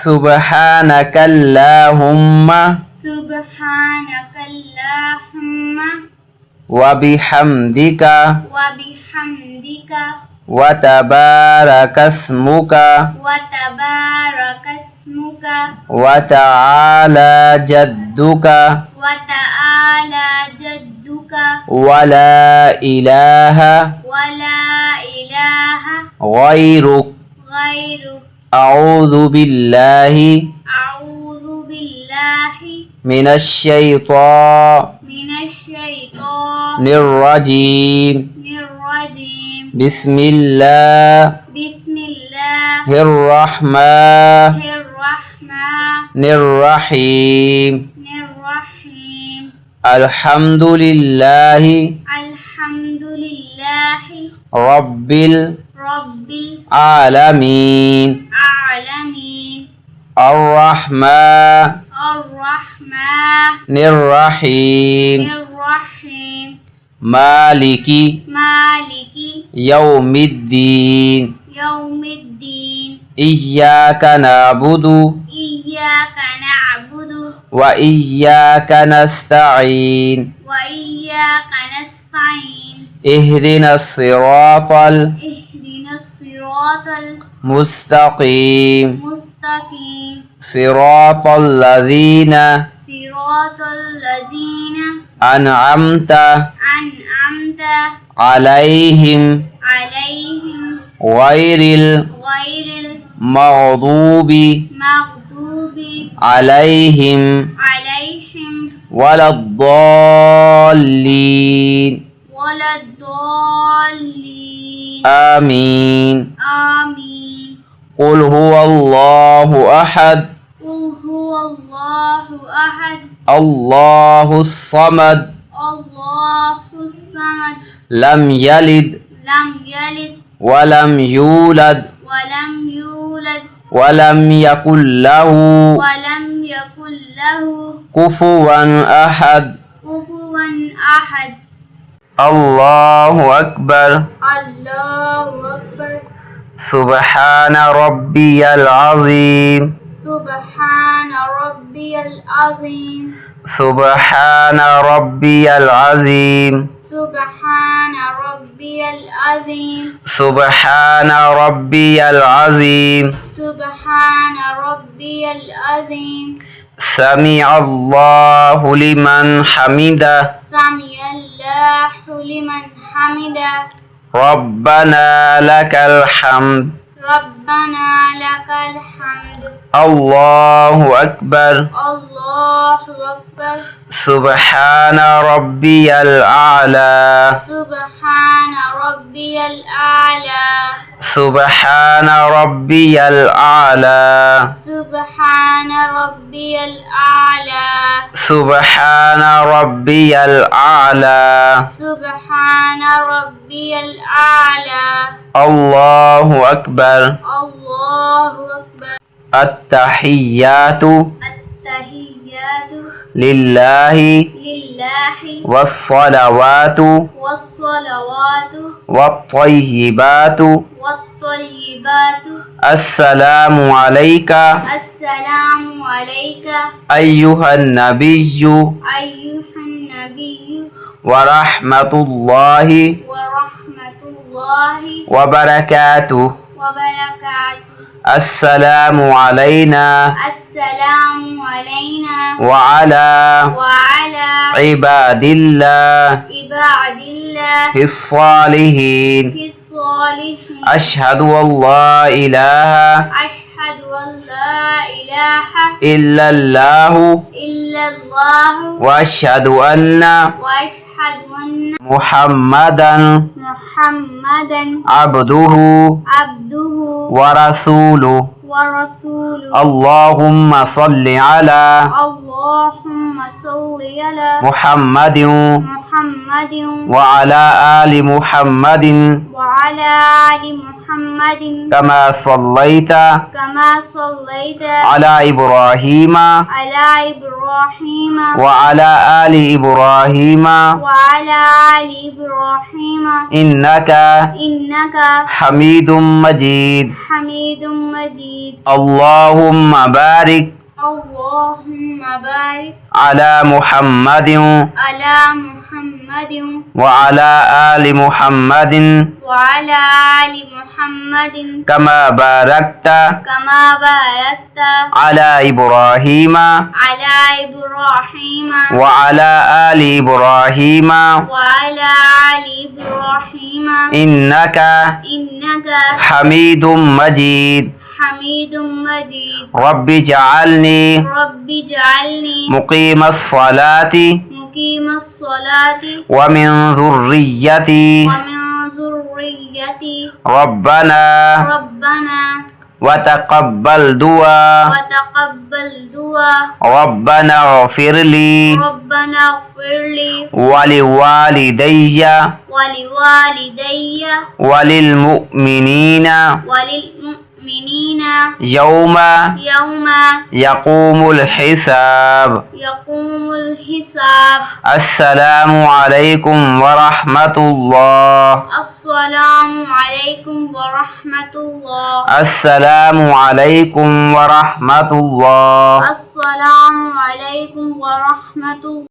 سبحانك اللهم سبحانك اللهم وبحمدك وبحمدك وتبارك اسمك وتبارك اسمك وتعالى جدك وتعالى جدك ولا إله ولا إله غيرك غيرك أعوذ بالله أعوذ بالله من الشيطان الرجيم الرجيم بسم الله بسم الله الرحمن الرحيم الرحيم الحمد لله الحمد لله رب رب العالمين العالمين الرحمن الرحمن الرحيم الرحيم مالك مالك يوم الدين يوم الدين إياك نعبد إياك نعبد وإياك نستعين وإياك نستعين اهدنا الصراط اهدنا الصراط المستقيم المستقيم صراط الذين صراط الذين أنعمت أنعمت عليهم عليهم غير غير المغضوب المغضوب عليهم عليهم ولا الضالين ولا الضالين آمين آمين قل هو الله أحد قل هو الله أحد الله الصمد الله الصمد لم يلد لم يلد ولم يولد ولم يولد ولم يكن له ولم يكن له كفوا أحد كفوا أحد الله أكبر الله أكبر سبحان ربي العظيم سبحان ربي العظيم سبحان ربي العظيم سبحان ربي العظيم سبحان ربي العظيم سبحان ربي العظيم سمع الله لمن حمده سمع الله لمن حمده ربنا لك الحمد ربنا لك الحمد الله أكبر الله أكبر سبحان ربي الأعلى سبحان ربي الأعلى سبحان ربي الأعلى سبحان ربي الأعلى سبحان ربي الأعلى سبحان ربي الأعلى الله أكبر الله أكبر التحيات التحيات لله لله والصلوات والصلوات والطيبات والطيبات السلام عليك السلام عليك أيها النبي أيها النبي ورحمة الله ورحمة الله وبركاته وبركاته السلام علينا السلام علينا وعلى وعلى عباد الله عباد الله الصالحين في الصالحين أشهد أن لا إله أشهد أن لا إله إلا الله إلا الله وأشهد أن وأشهد أن محمدا محمدا عبده عبده ورسوله ورسوله اللهم صل على اللهم صل على محمد محمد محمد وعلى آل محمد وعلى آل محمد كما صليت كما صليت على إبراهيم على إبراهيم وعلى آل إبراهيم وعلى آل إبراهيم إنك إنك حميد مجيد حميد مجيد. اللهم بارك اللهم بارك على محمد على محمد وعلى آل محمد وعلى آل محمد كما باركت كما باركت على إبراهيم على إبراهيم وعلى آل إبراهيم وعلى آل إبراهيم إنك إنك حميد مجيد حميد مجيد. رب اجعلني رب اجعلني مقيم الصلاة مقيم الصلاة ومن ذريتي ومن ذريتي ربنا ربنا وتقبل دعاء وتقبل دعاء ربنا اغفر لي ربنا اغفر لي ولوالدي ولوالدي وللمؤمنين وللمؤمنين يوم يوم يقوم الحساب. يقوم الحساب. السلام عليكم ورحمة الله. السلام عليكم ورحمة الله. السلام عليكم ورحمة الله. السلام عليكم ورحمة الله.